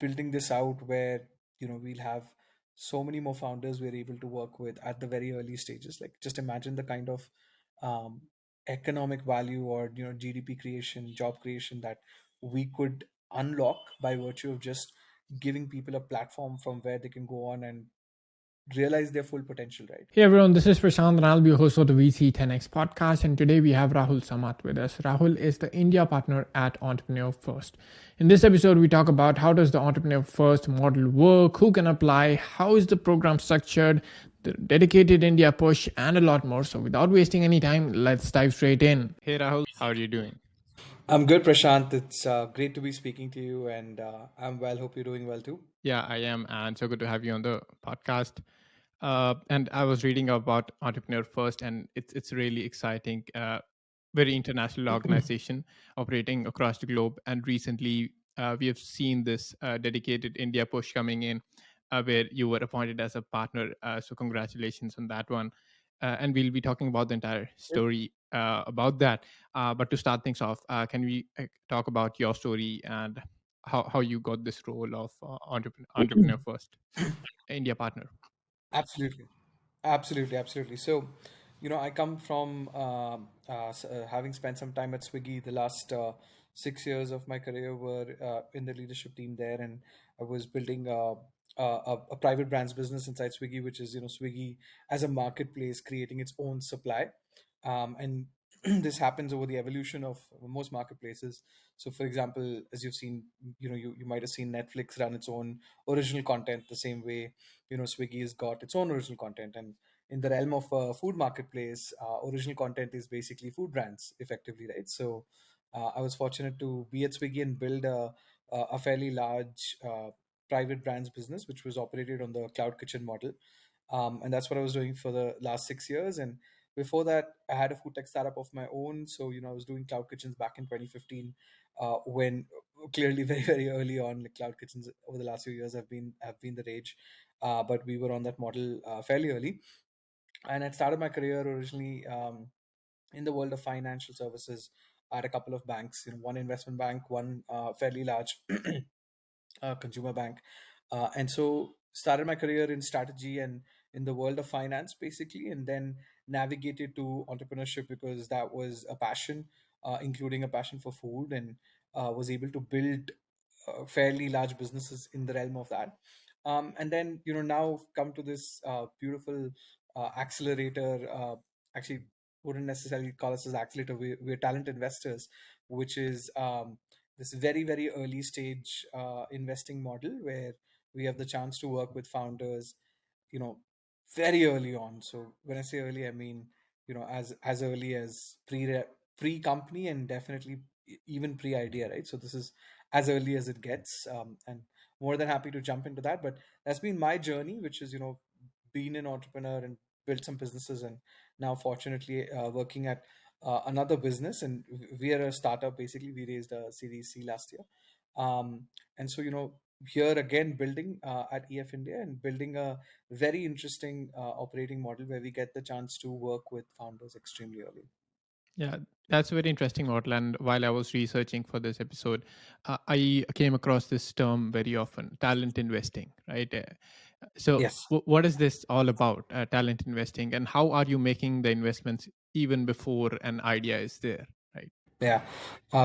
building this out where we'll have so many more founders we're able to work with at the very early stages. Like, just imagine the kind of um, economic value or GDP creation, job creation that we could unlock by virtue of just giving people a platform from where they can go on and realize their full potential, right? Hey everyone, this is Prashant and I'll be your host of the VC10X podcast. And today we have Rahul Samat with us. Rahul is the India partner at Entrepreneur First. In this episode, we talk about how does the Entrepreneur First model work, who can apply, how is the program structured, the dedicated India push, and a lot more. So without wasting any time, let's dive straight in. Hey Rahul, how are you doing? I'm good, Prashant. It's great to be speaking to you, and I'm well. Hope you're doing well too. Yeah, I am, and so good to have you on the podcast. And I was reading about Entrepreneur First, and it's really exciting. Very international organization operating across the globe. And recently, we have seen this dedicated India push coming in, where you were appointed as a partner. So congratulations on that one. And we'll be talking about the entire story about that. But to start things off, can we talk about your story and how you got this role of entrepreneur first India partner? Absolutely. Absolutely, absolutely. So, I come from having spent some time at Swiggy. The last 6 years of my career were in the leadership team there, and I was building a private brands business inside Swiggy, which is Swiggy as a marketplace creating its own supply, and this happens over the evolution of most marketplaces. So, for example, as you've seen, you might have seen Netflix run its own original content the same way Swiggy has got its own original content. And in the realm of food marketplace, original content is basically food brands effectively, right? So I was fortunate to be at Swiggy and build a fairly large private brands business which was operated on the cloud kitchen model. And that's what I was doing for the last 6 years. And before that, I had a food tech startup of my own. So I was doing cloud kitchens back in 2015, when clearly very very early on, like cloud kitchens over the last few years have been the rage. But we were on that model fairly early, and I started my career originally in the world of financial services at a couple of banks. One investment bank, one fairly large consumer bank, and so started my career in strategy and in the world of finance basically, and then navigated to entrepreneurship because that was a passion, including a passion for food, and was able to build fairly large businesses in the realm of that. And then now come to this beautiful accelerator. Actually, wouldn't necessarily call us as accelerator. We're talent investors, which is this very very early stage investing model where we have the chance to work with founders you know very early on. So when I say early, I mean as early as pre company, and definitely even pre idea, right? So this is as early as it gets, and more than happy to jump into that. But that's been my journey, which is being an entrepreneur and built some businesses, and now fortunately working at another business. And we are a startup basically. We raised a series C last year, and so here again building at EF India and building a very interesting operating model where we get the chance to work with founders extremely early. Yeah, that's a very interesting model. And while I was researching for this episode, I came across this term very often, talent investing, right? So, Yes. what is this all about, talent investing, and how are you making the investments even before an idea is there, right? Yeah,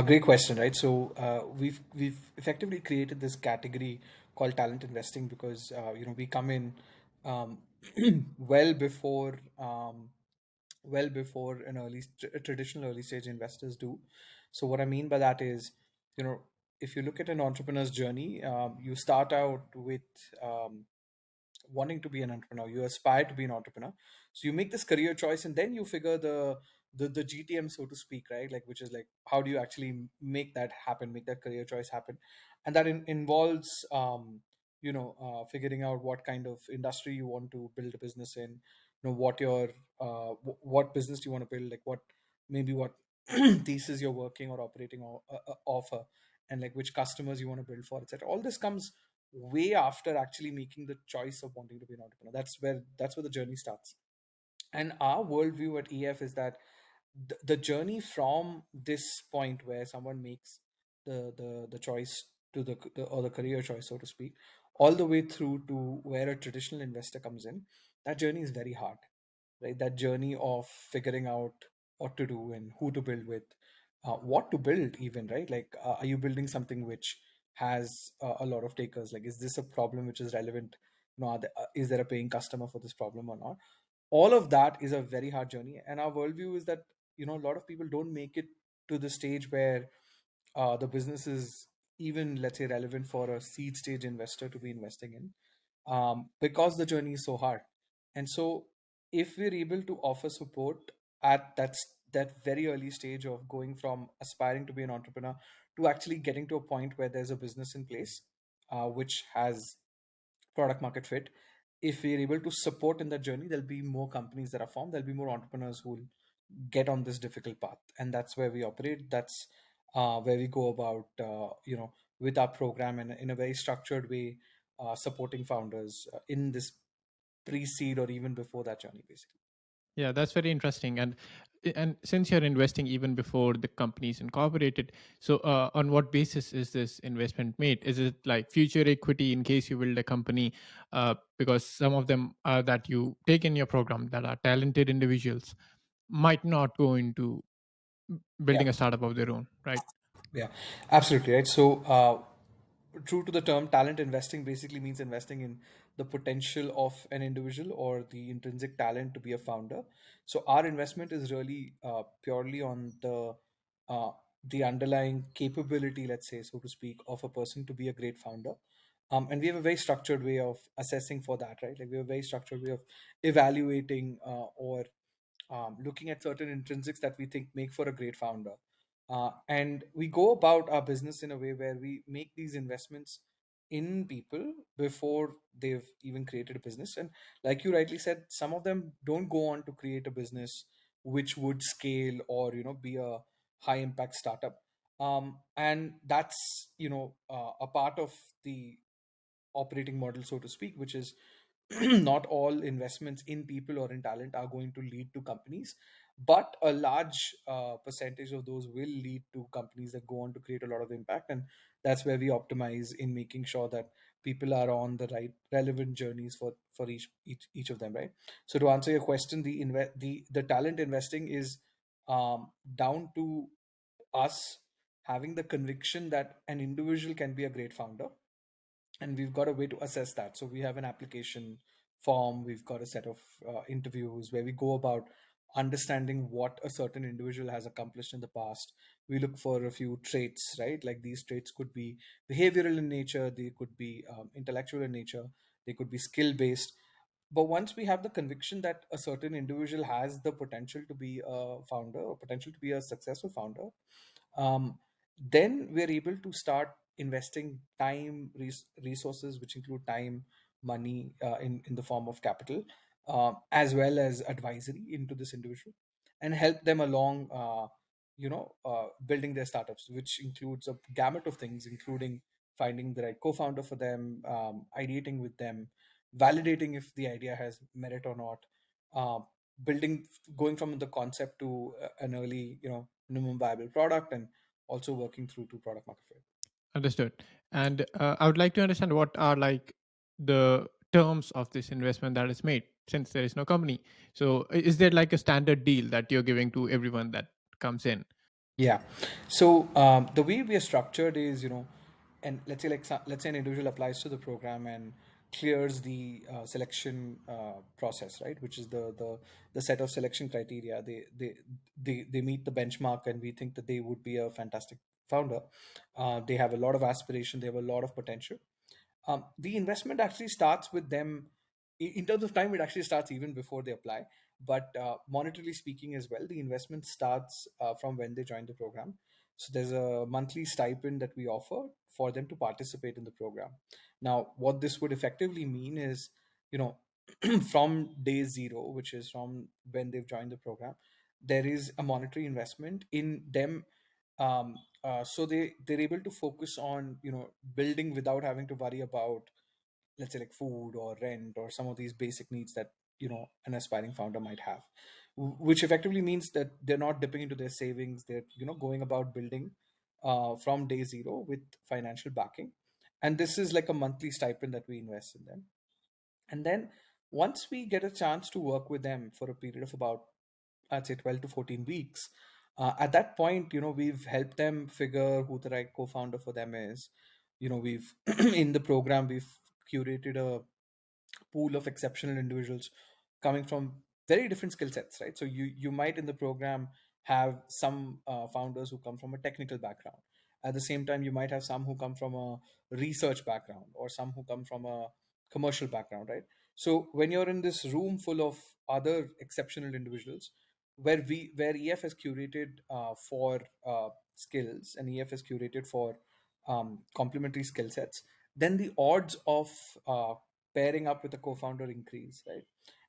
great question, right? So we've effectively created this category called talent investing because we come in um, well before an traditional early stage investors do. So what I mean by that is, you know, if you look at an entrepreneur's journey, you start out with um, wanting to be an entrepreneur. You aspire to be an entrepreneur, so you make this career choice, and then you figure the GTM, so to speak, right? Like, which is like, how do you actually make that happen, make that career choice happen? And that involves figuring out what kind of industry you want to build a business in, what your what business do you want to build, like what thesis you're working or operating offer, and like which customers you want to build for, etc. All this comes way after actually making the choice of wanting to be an entrepreneur. That's where the journey starts. And our worldview at EF is that the journey from this point where someone makes the choice to or the career choice, so to speak, all the way through to where a traditional investor comes in, that journey is very hard, right? That journey of figuring out what to do and who to build with, what to build, even, right? Like, are you building something which has a lot of takers? Like, is this a problem which is relevant? Is there a paying customer for this problem or not? All of that is a very hard journey, and our worldview is that a lot of people don't make it to the stage where the business is even, let's say, relevant for a seed stage investor to be investing in, because the journey is so hard. And so, if we're able to offer support at that very early stage of going from aspiring to be an entrepreneur to actually getting to a point where there's a business in place, which has product market fit, if we're able to support in that journey, there'll be more companies that are formed, there'll be more entrepreneurs who will get on this difficult path. And that's where we operate. That's where we go about, with our program in a very structured way, supporting founders in this pre-seed or even before that journey, basically. Yeah, that's very interesting. And since you're investing even before the company is incorporated, so on what basis is this investment made? Is it like future equity in case you build a company? Because some of them that you take in your program that are talented individuals might not go into Yeah. building a startup of their own, right? Yeah, absolutely right. So, true to the term, talent investing basically means investing in the potential of an individual or the intrinsic talent to be a founder. So, our investment is really purely on uh, the underlying capability, let's say, so to speak, of a person to be a great founder. And we have a very structured way of assessing for that, right? Like, we have a very structured way of evaluating, or looking at certain intrinsics that we think make for a great founder. And we go about our business in a way where we make these investments in people before they've even created a business. And like you rightly said, some of them don't go on to create a business which would scale or be a high impact startup. And that's a part of the operating model, so to speak, which is not all investments in people or in talent are going to lead to companies, but a large percentage of those will lead to companies that go on to create a lot of impact. And that's where we optimize in making sure that people are on the right relevant journeys for each of them, right? So to answer your question, the talent investing is down to us having the conviction that an individual can be a great founder, and we've got a way to assess that. So we have an application form, we've got a set of interviews where we go about understanding what a certain individual has accomplished in the past. We look for a few traits, right? Like, these traits could be behavioral in nature, they could be intellectual in nature, they could be skill based. But once we have the conviction that a certain individual has the potential to be a founder or potential to be a successful founder, um, then we're able to start investing time, resources, which include time, money, in the form of capital, as well as advisory into this individual, and help them along, building their startups, which includes a gamut of things, including finding the right co-founder for them, ideating with them, validating if the idea has merit or not, uh, building going from the concept to an early, minimum viable product, and also working through to product market fit. Understood. And I would like to understand what are like the terms of this investment that is made since there is no company. So is there like a standard deal that you're giving to everyone that comes in? Yeah. So, the way we are structured is, and let's say, let's say an individual applies to the program and clears the selection process, right? Which is the set of selection criteria. They meet the benchmark, and we think that they would be a fantastic founder. They have a lot of aspiration. They have a lot of potential. The investment actually starts with them. In terms of time, it actually starts even before they apply, but monetarily speaking as well, the investment starts from when they join the program. So there's a monthly stipend that we offer for them to participate in the program. Now, what this would effectively mean is, you know from day zero, which is from when they've joined the program, there is a monetary investment in them. So they're able to focus on, building without having to worry about, let's say, like food or rent or some of these basic needs that an aspiring founder might have. Which effectively means that they're not dipping into their savings. They're going about building from day zero with financial backing. And this is like a monthly stipend that we invest in them. And then once we get a chance to work with them for a period of about, I'd say, 12 to 14 weeks, at that point, we've helped them figure who the right co-founder for them is. We've in the program, we've curated a pool of exceptional individuals coming from very different skill sets, right? So you might in the program have some founders who come from a technical background. At the same time, you might have some who come from a research background or some who come from a commercial background, right? So when you're in this room full of other exceptional individuals, where EF is curated for skills and EF is curated for complementary skill sets, then the odds of pairing up with a co-founder increase, right?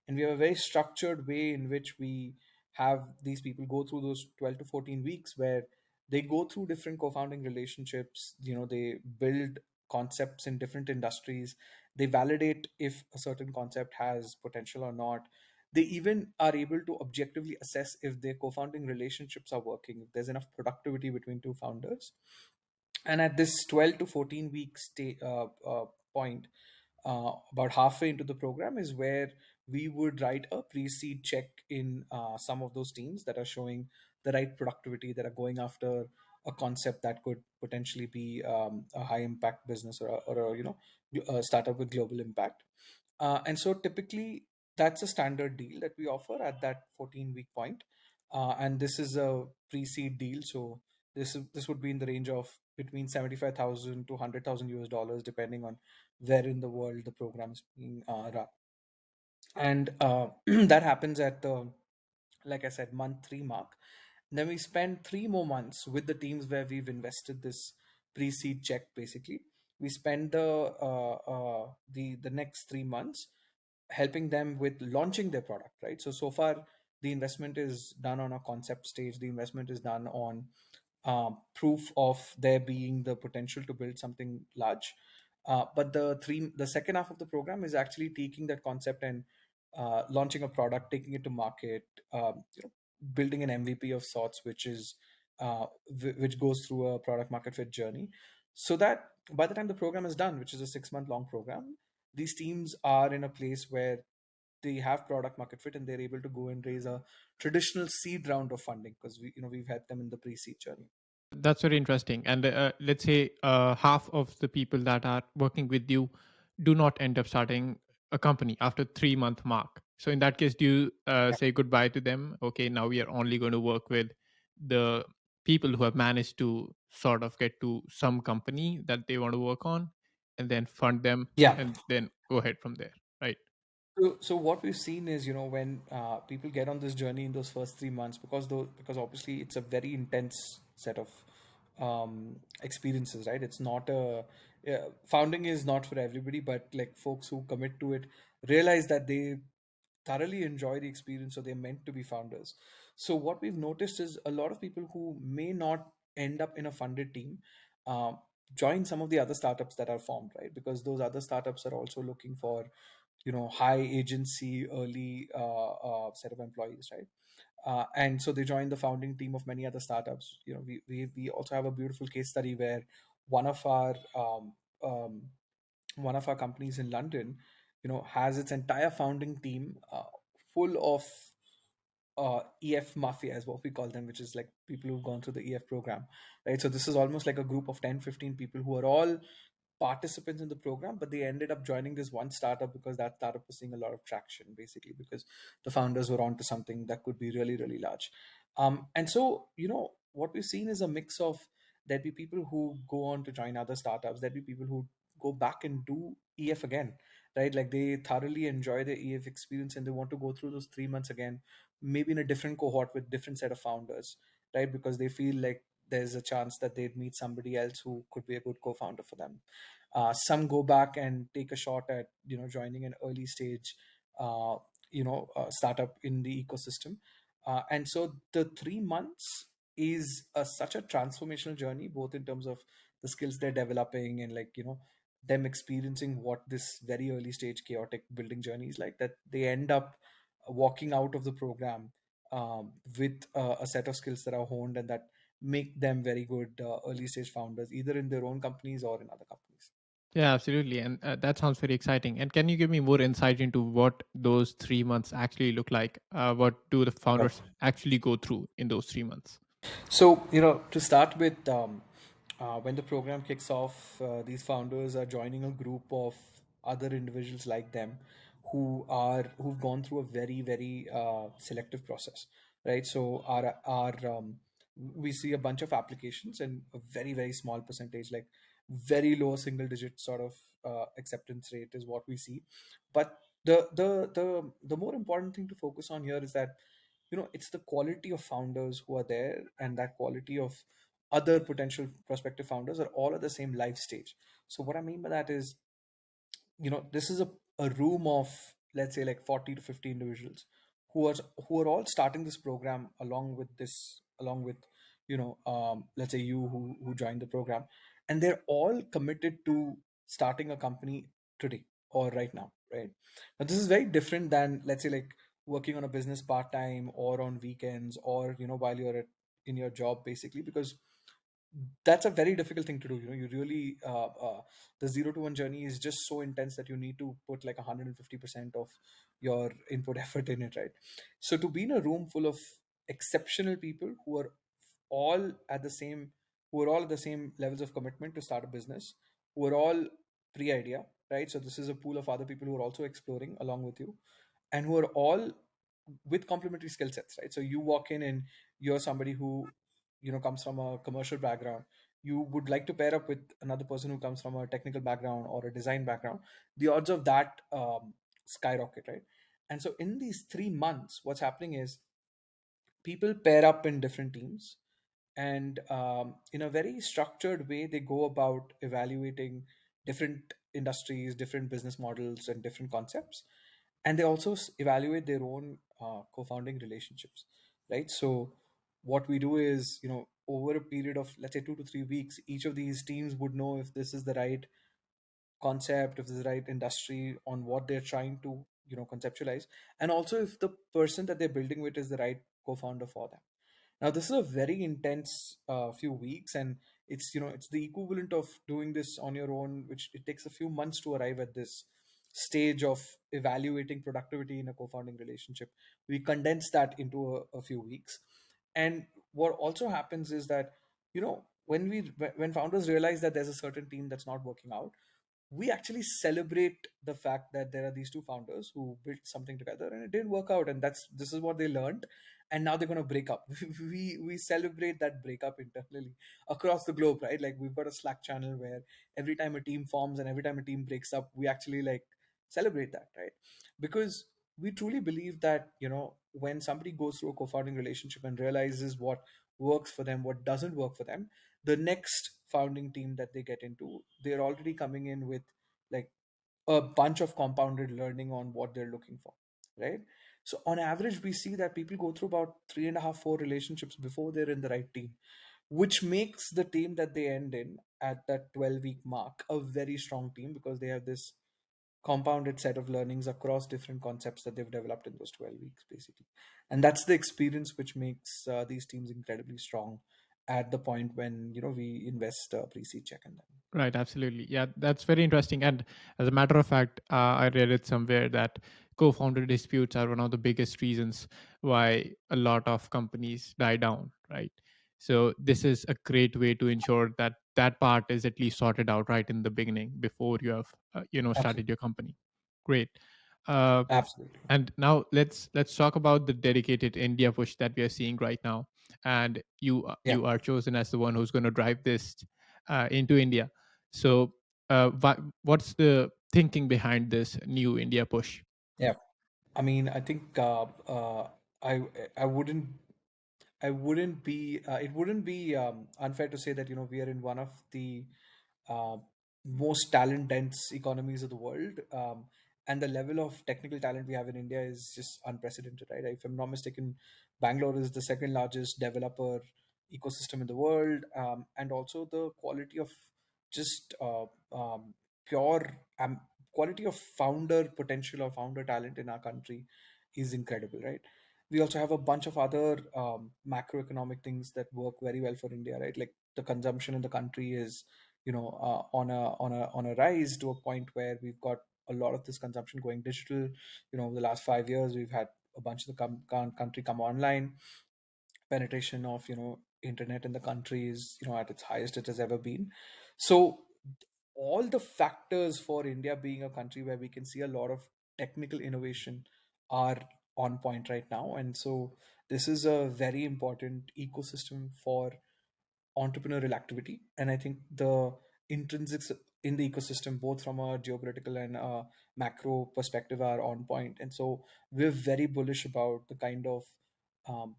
And we have a very structured way in which we have these people go through those 12 to 14 weeks where they go through different co-founding relationships. They build concepts in different industries. They validate if a certain concept has potential or not. They even are able to objectively assess if their co-founding relationships are working, if there's enough productivity between two founders. And at this 12 to 14 week point, about halfway into the program is where we would write a pre-seed check in some of those teams that are showing the right productivity, that are going after a concept that could potentially be a high impact business or a startup with global impact. And so typically that's a standard deal that we offer at that 14-week point. And this is a pre-seed deal. So this would be in the range of between 75,000 to 100,000 US dollars, depending on where in the world the program is being run. And that happens at the, like I said, month 3 mark. Then we spend 3 more months with the teams where we've invested this pre-seed check. Basically, we spend the next 3 months helping them with launching their product, right? So far the investment is done on a concept stage. The investment is done on proof of there being the potential to build something large. But the second half of the program is actually taking that concept and launching a product, taking it to market, building an MVP of sorts, which goes through a product market fit journey, so that by the time the program is done, which is a 6 month long program, these teams are in a place where they have product market fit and they're able to go and raise a traditional seed round of funding, because we've helped them in the pre-seed journey. That's very interesting. And let's say half of the people that are working with you do not end up starting a company after 3 month mark. So in that case, do you Yeah. say goodbye to them? Okay, now we are only going to work with the people who have managed to sort of get to some company that they want to work on, and then fund them, Yeah. and then go ahead from there, right? So what we've seen is, when people get on this journey in those first 3 months, because obviously it's a very intense set of experiences, right? It's not a founding is not for everybody, but like folks who commit to it realize that they thoroughly enjoy the experience, so they're meant to be founders. So what we've noticed is a lot of people who may not end up in a funded team uh, join some of the other startups that are formed, right? Because those other startups are also looking for high agency early set of employees, right? And so they join the founding team of many other startups. We also have a beautiful case study where one of our um, one of our companies in London, has its entire founding team full of EF mafia, is what we call them, which is like people who've gone through the EF program, right? So this is almost like a group of 10, 15 people who are all participants in the program, but they ended up joining this one startup because that startup was seeing a lot of traction, basically because the founders were onto something that could be really, really large. And so, what we've seen is a mix of, there'd be people who go on to join other startups, there'd be people who go back and do EF again, right? Like they thoroughly enjoy the EF experience and they want to go through those 3 months again, maybe in a different cohort with different set of founders, right? Because they feel like there's a chance that they'd meet somebody else who could be a good co-founder for them. Some go back and take a shot at joining an early stage startup in the ecosystem. And so the 3 months is such a transformational journey, both in terms of the skills they're developing and like them experiencing what this very early stage chaotic building journey is like, that they end up walking out of the program with a set of skills that are honed and that make them very good early stage founders, either in their own companies or in other companies. Yeah, absolutely. And that sounds very exciting. And can you give me more insight into what those 3 months actually look like? What do the Sure. founders actually go through in those 3 months? So, to start with, when the program kicks off, these founders are joining a group of other individuals like them who've gone through a very, very selective process, right? So, we see a bunch of applications, and a very, very small percentage, like very low single digit sort of acceptance rate is what we see. But the more important thing to focus on here is that, it's the quality of founders who are there, and that quality of other potential prospective founders are all at the same life stage. So what I mean by that is, this is a room of, let's say, like 40 to 50 individuals who are who are all starting this program along with, let's say you who joined the program, and they're all committed to starting a company today or right now, right? Now this is very different than, let's say, like working on a business part time or on weekends, or while you're in your job, basically, because that's a very difficult thing to do. You really the 0 to 1 journey is just so intense that you need to put like 150% of your input effort in it, right? So to be in a room full of exceptional people all at the same who are all at the same levels of commitment to start a business, who are all pre-idea, right? So this is a pool of other people who are also exploring along with you, and who are all with complementary skill sets, right? So you walk in and you're somebody who comes from a commercial background. You would like to pair up with another person who comes from a technical background or a design background. The odds of that skyrocket, right? And so in these 3 months, what's happening is people pair up in different teams, and in a very structured way they go about evaluating different industries, different business models, and different concepts. And they also evaluate their own co-founding relationships, right? So what we do is, over a period of, let's say, 2 to 3 weeks, each of these teams would know if this is the right concept, if this is the right industry on what they're trying to conceptualize, and also if the person that they're building with is the right co-founder for them. Now, this is a very intense few weeks, and it's the equivalent of doing this on your own, which it takes a few months to arrive at this stage of evaluating productivity in a co-founding relationship. We condense that into a few weeks, and what also happens is that, when founders realize that there's a certain team that's not working out, we actually celebrate the fact that there are these two founders who built something together and it didn't work out, and this is what they learned, and now they're going to break up. We celebrate that breakup internally across the globe, right? Like we've got a Slack channel where every time a team forms and every time a team breaks up, we actually like celebrate that, right? Because we truly believe that, when somebody goes through a co-founding relationship and realizes what works for them, what doesn't work for them, the next founding team that they get into, they're already coming in with like a bunch of compounded learning on what they're looking for, right? So on average, we see that people go through about 3.5, 4 relationships before they're in the right team, which makes the team that they end in at that 12-week mark a very strong team, because they have this compounded set of learnings across different concepts that they've developed in those 12 weeks, basically. And that's the experience which makes these teams incredibly strong at the point when we invest a pre-seed check in them. Right, absolutely. Yeah, that's very interesting. And as a matter of fact, I read it somewhere that co founder disputes are one of the biggest reasons why a lot of companies die down, right? So, this is a great way to ensure that that part is at least sorted out right in the beginning before you have, started Absolutely. your company. Great. Uh, Absolutely. and now let's talk about the dedicated India push that we are seeing right now. And Yeah. you are chosen as the one who's going to drive this into India. So, what's the thinking behind this new India push? Yeah. I mean, I think I I wouldn't I wouldn't be it wouldn't be unfair to say that we are in one of the uh, most talent dense economies of the world, and the level of technical talent we have in India is just unprecedented, right? If I'm not mistaken, Bangalore is the second largest developer ecosystem in the world, and also the quality of just pure quality of founder potential or founder talent in our country is incredible, right? we also have a bunch of other macroeconomic things that work very well for India, right? Like the consumption in the country is, on a rise to a point where we've got a lot of this consumption going digital. Over the last 5 years, we've had a bunch of the country come online. Penetration of internet in the country is at its highest it has ever been. So all the factors for India being a country where we can see a lot of technical innovation are on point right now. And so this is a very important ecosystem for entrepreneurial activity. And I think the intrinsics in the ecosystem, both from a geopolitical and a macro perspective, are on point. And so we're very bullish about the kind of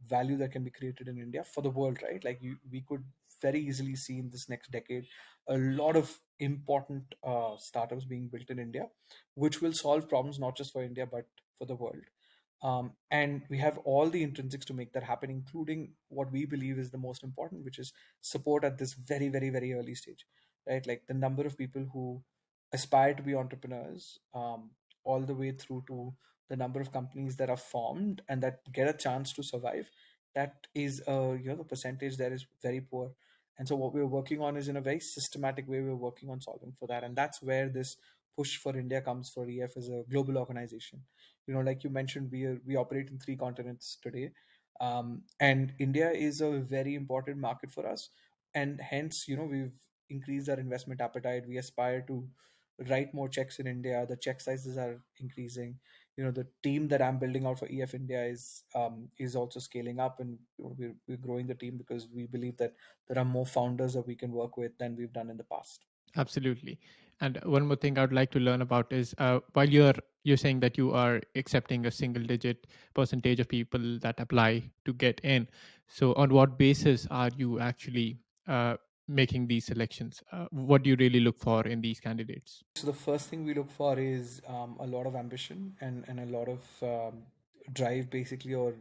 value that can be created in India for the world, right? Like we could very easily see in this next decade a lot of important startups being built in India, which will solve problems not just for India but for the world. And we have all the intrinsics to make that happen, including what we believe is the most important, which is support at this very, very, very early stage, right? Like the number of people who aspire to be entrepreneurs, all the way through to the number of companies that are formed and that get a chance to survive. That is, the percentage there is very poor. And so what we're working on is in a very systematic way, we're working on solving for that. And that's where this push for India comes for EF as a global organization. Like you mentioned, we operate in three continents today, and India is a very important market for us, and hence we've increased our investment appetite. We aspire to write more checks in India. The check sizes are increasing. The team that I'm building out for EF India is also scaling up, and we're growing the team because we believe that there are more founders that we can work with than we've done in the past. Absolutely. And one more thing I'd like to learn about is while you're saying that you are accepting a single digit percentage of people that apply to get in. So on what basis are you actually making these selections? What do you really look for in these candidates? So the first thing we look for is a lot of ambition and a lot of drive, basically, or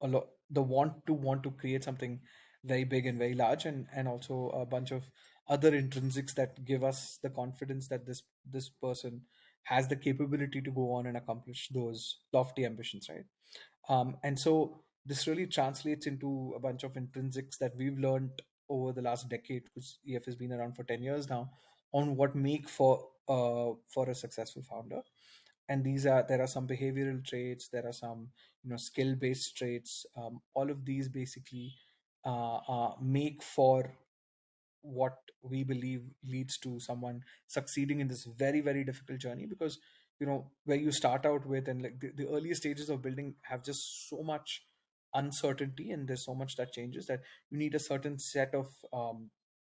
a lot the want to create something very big and very large, and also a bunch of other intrinsics that give us the confidence that this person has the capability to go on and accomplish those lofty ambitions, right? And so this really translates into a bunch of intrinsics that we've learned over the last decade, because EF has been around for 10 years now, on what make for a successful founder. And there are some behavioral traits, there are some skill based traits. All of these basically make for what we believe leads to someone succeeding in this very, very difficult journey, because where you start out with, and like the earlier stages of building have just so much uncertainty, and there's so much that changes, that you need a certain set of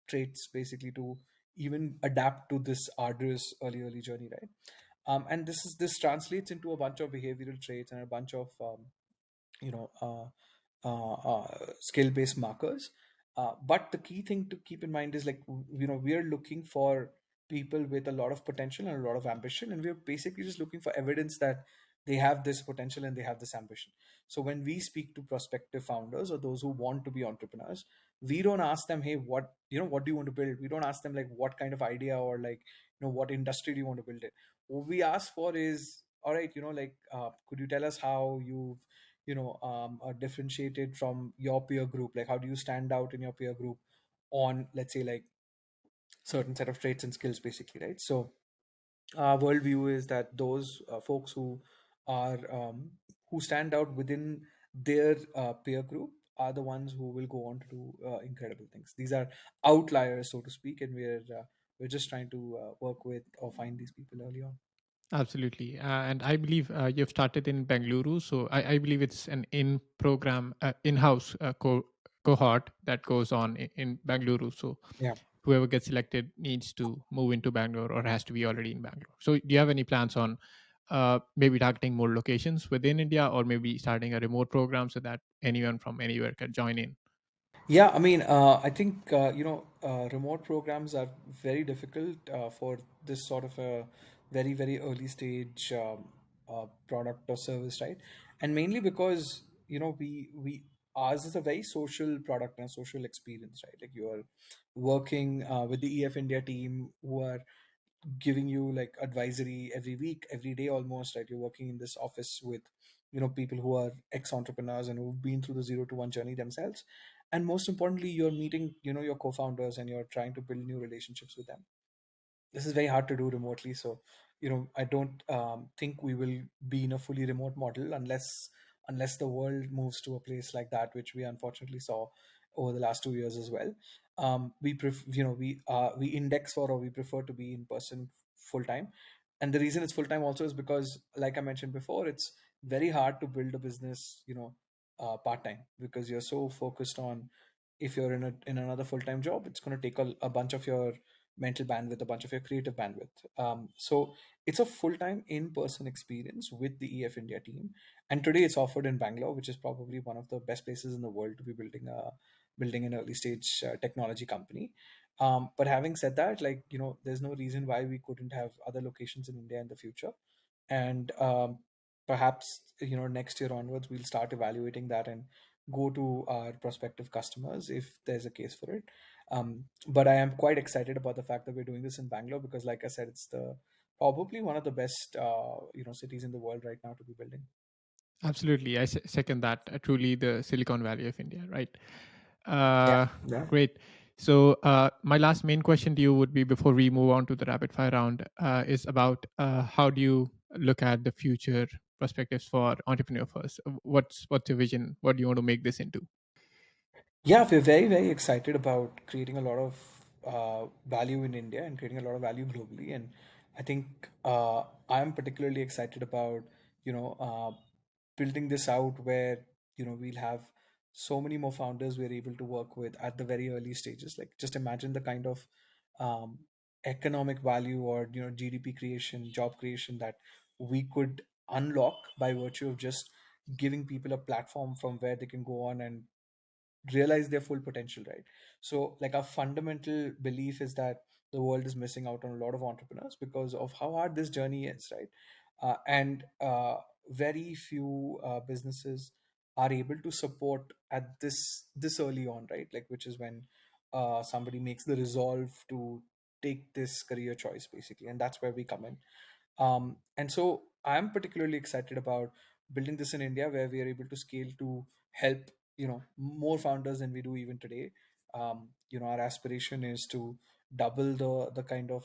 traits basically to even adapt to this arduous early journey, right? And this translates into a bunch of behavioral traits and a bunch of you know uh, skill based markers. But the key thing to keep in mind is, like, we are looking for people with a lot of potential and a lot of ambition, and we're basically just looking for evidence that they have this potential and they have this ambition. So when we speak to prospective founders or those who want to be entrepreneurs, we don't ask them, hey, what do you want to build? We don't ask them like what kind of idea, or like what industry do you want to build it. What we ask for is, all right, like, could you tell us how you've are differentiated from your peer group? Like, how do you stand out in your peer group on, let's say, like, certain set of traits and skills, basically, right? So our worldview is that those folks are who stand out within their peer group are the ones who will go on to do incredible things. These are outliers, so to speak, and we're just trying to work with or find these people early on. Absolutely. And I believe you've started in Bengaluru. So I believe it's an in program, in house cohort that goes on in Bengaluru. So Yeah. whoever gets selected needs to move into Bangalore or has to be already in Bangalore. So do you have any plans on maybe targeting more locations within India, or maybe starting a remote program so that anyone from anywhere can join in? Yeah, I mean, I think remote programs are very difficult for this sort of a very, very early stage product or service, right? And mainly because we ours is a very social product and a social experience, right? Like, you are working with the EF India team, who are giving you like advisory every week, every day almost, right? You're working in this office with people who are ex entrepreneurs and who've been through the 0 to 1 journey themselves. And most importantly, you're meeting your co-founders, and you're trying to build new relationships with them. This is very hard to do remotely. So I don't think we will be in a fully remote model unless the world moves to a place like that, which we unfortunately saw over the last 2 years as well. We index for, or we prefer to be in person full time. And the reason it's full time also is because, like I mentioned before, it's very hard to build a business part time, because you're so focused on, if you're in another full time job, it's going to take a bunch of your mental bandwidth, a bunch of your creative bandwidth. So it's a full time in person experience with the EF India team, and today it's offered in Bangalore, which is probably one of the best places in the world to be building an early stage technology company. But having said that, there's no reason why we couldn't have other locations in India in the future. And perhaps next year onwards we'll start evaluating that and go to our prospective customers if there's a case for it. But I am quite excited about the fact that we're doing this in Bangalore, because, like I said, it's the probably one of the best cities in the world right now to be building. Absolutely, I second that. Truly, the Silicon Valley of India, right? Yeah, Uh, yeah. Great. So, my last main question to you would be, before we move on to the rapid fire round, is about how do you look at the future perspectives for Entrepreneur First? What's your vision? What do you want to make this into? Yeah, we're very, very excited about creating a lot of value in India and creating a lot of value globally. And I think I'm particularly excited about, building this out where, we'll have so many more founders we're able to work with at the very early stages. Like, just imagine the kind of um, economic value, or, GDP creation, job creation that we could unlock by virtue of just giving people a platform from where they can go on and realize their full potential, right? So, like, our fundamental belief is that the world is missing out on a lot of entrepreneurs because of how hard this journey is, right? And very few businesses are able to support at this early on, right? Like, which is when somebody makes the resolve to take this career choice, basically, and that's where we come in. And so I'm particularly excited about building this in India, where we are able to scale to help more founders than we do even today. Our aspiration is to double the kind of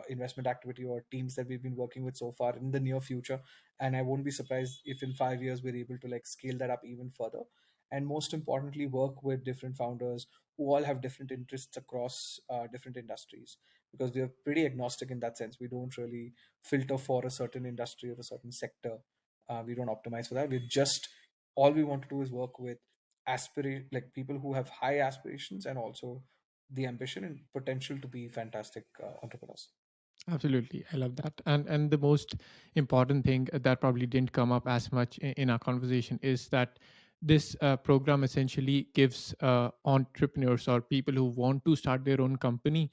investment activity or teams that we've been working with so far in the near future. And I won't be surprised if in 5 years we're able to, like, scale that up even further. And most importantly, work with different founders who all have different interests across different industries, because we are pretty agnostic in that sense. We don't really filter for a certain industry or a certain sector. We don't optimize for that. We just, all we want to do is work with aspirate like people who have high aspirations, and also the ambition and potential to be fantastic entrepreneurs. Absolutely, I love that. And the most important thing that probably didn't come up as much in our conversation is that this program essentially gives entrepreneurs or people who want to start their own company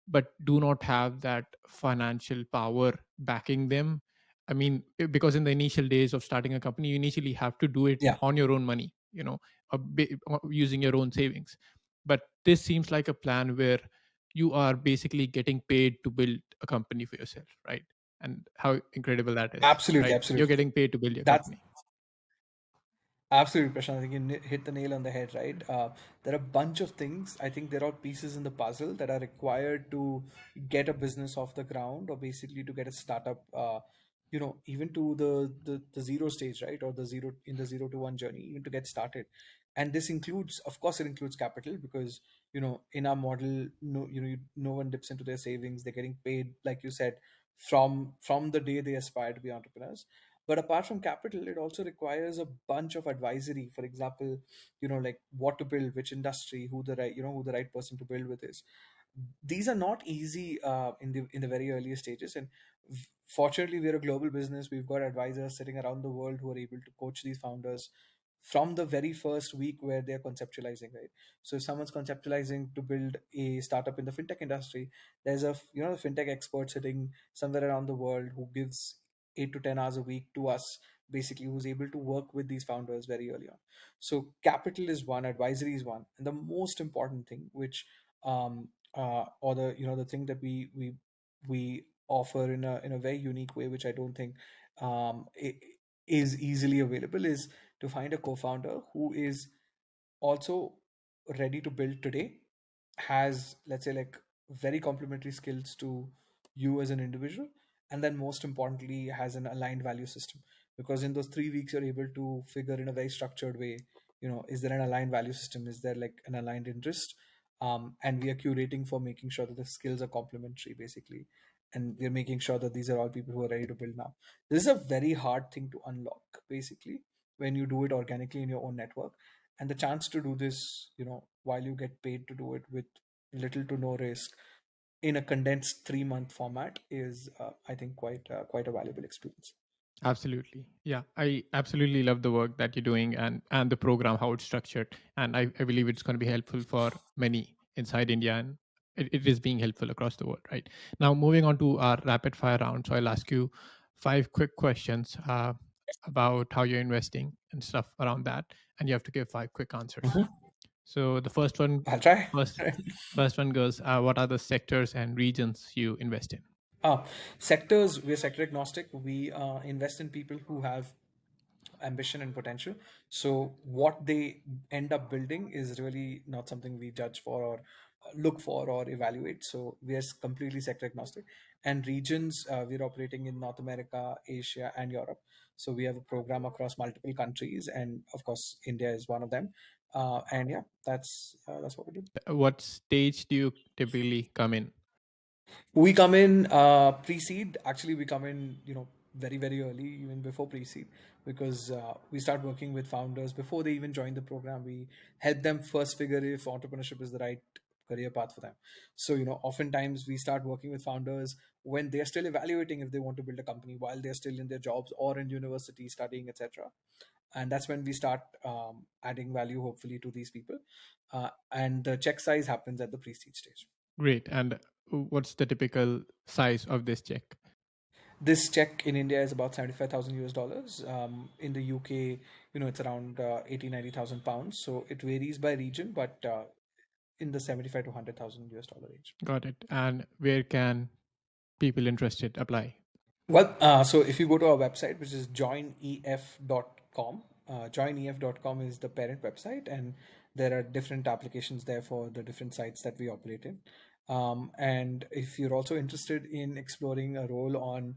but do not have that financial power backing them. I mean, because in the initial days of starting a company, you initially have to do it Yeah, on your own money, using your own savings. But this seems like a plan where you are basically getting paid to build a company for yourself, right? And how incredible that is, absolutely, right? You're absolutely. getting paid to build your That's company. Absolutely, Prashant. I think you hit the nail on the head, right? There are a bunch of things. I think there are pieces in the puzzle that are required to get a business off the ground, or basically to get a startup, even to the zero stage, right? Or the zero in the 0 to 1 journey, even to get started. And this includes, of course, it includes capital, because, in our model, no one dips into their savings. They're getting paid, like you said, from the day they aspire to be entrepreneurs. But apart from capital, it also requires a bunch of advisory. For example, like what to build, which industry, who the right person to build with is. These are not easy in the very earliest stages. And fortunately, we're a global business. We've got advisors sitting around the world who are able to coach these founders from the very first week where they're conceptualizing, right? So if someone's conceptualizing to build a startup in the fintech industry, there's a fintech expert sitting somewhere around the world who gives 8 to 10 hours a week to us, basically, who's able to work with these founders very early on. So capital is one, advisory is one, and the most important thing, which or the thing that we offer in a very unique way, which I don't think um, i- is easily available is to find a co-founder who is also ready to build today, has, let's say, like very complementary skills to you as an individual, and then most importantly has an aligned value system. Because in those 3 weeks you're able to figure in a very structured way, is there an aligned value system, is there like an aligned interest, and we are curating for making sure that the skills are complementary basically, and we're making sure that these are all people who are ready to build now. This is a very hard thing to unlock basically when you do it organically in your own network. And the chance to do this, while you get paid to do it with little to no risk in a condensed 3 month format is, I think, quite a valuable experience. Absolutely. Yeah. I absolutely love the work that you're doing and the program, how it's structured. And I believe it's going to be helpful for many inside India, and it is being helpful across the world, right? Now, moving on to our rapid fire round. So I'll ask you 5 quick questions about how you're investing and stuff around that. And you have to give 5 quick answers. Mhm. So the first one, I'll try. first, first one goes, what are the sectors and regions you invest in? uh, Sectors, we're sector agnostic. We invest in people who have ambition and potential. So what they end up building is really not something we judge for or look for or evaluate. So we are completely sector agnostic. And regions, we're operating in North America, Asia, and Europe. So we have a program across multiple countries, and of course, India is one of them. And yeah, that's what we do. What stage do you typically come in? We come in pre-seed. Actually, we come in, very, very early, even before pre-seed, because we start working with founders before they even join the program. We help them first figure if entrepreneurship is the right career path for them. So, oftentimes we start working with founders when they're still evaluating if they want to build a company while they're still in their jobs or in university studying, etc. And that's when we start adding value, hopefully, to these people. And the check size happens at the pre-seed stage. Great. And what's the typical size of this check? This check in India is about 75,000 US dollars. In the UK, it's around 80, 90,000 pounds. So it varies by region, but in the 75 to 100,000 US dollar range. Got it. And where can people interested apply? Well, so if you go to our website, which is joinef.com, joinef.com is the parent website, and there are different applications there for the different sites that we operate in. And if you're also interested in exploring a role on,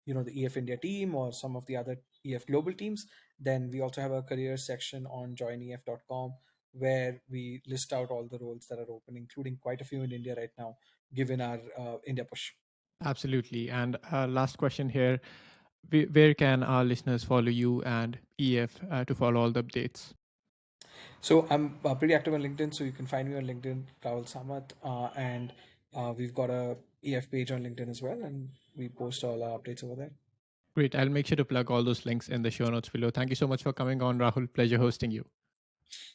the EF India team or some of the other EF global teams, then we also have a career section on joinef.com where we list out all the roles that are open, including quite a few in India right now, given our India push. Absolutely. And last question here. Where can our listeners follow you and EF to follow all the updates? So I'm pretty active on LinkedIn, so you can find me on LinkedIn, Rahul Samat, and we've got a EF page on LinkedIn as well, and we post all our updates over there. Great. I'll make sure to plug all those links in the show notes below. Thank you so much for coming on, Rahul. Pleasure hosting you.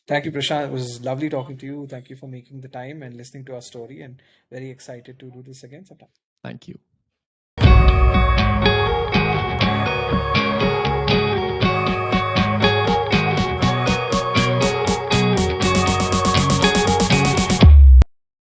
Thank you, Prashant. It was lovely talking to you. Thank you for making the time and listening to our story, and very excited to do this again sometime. Thank you.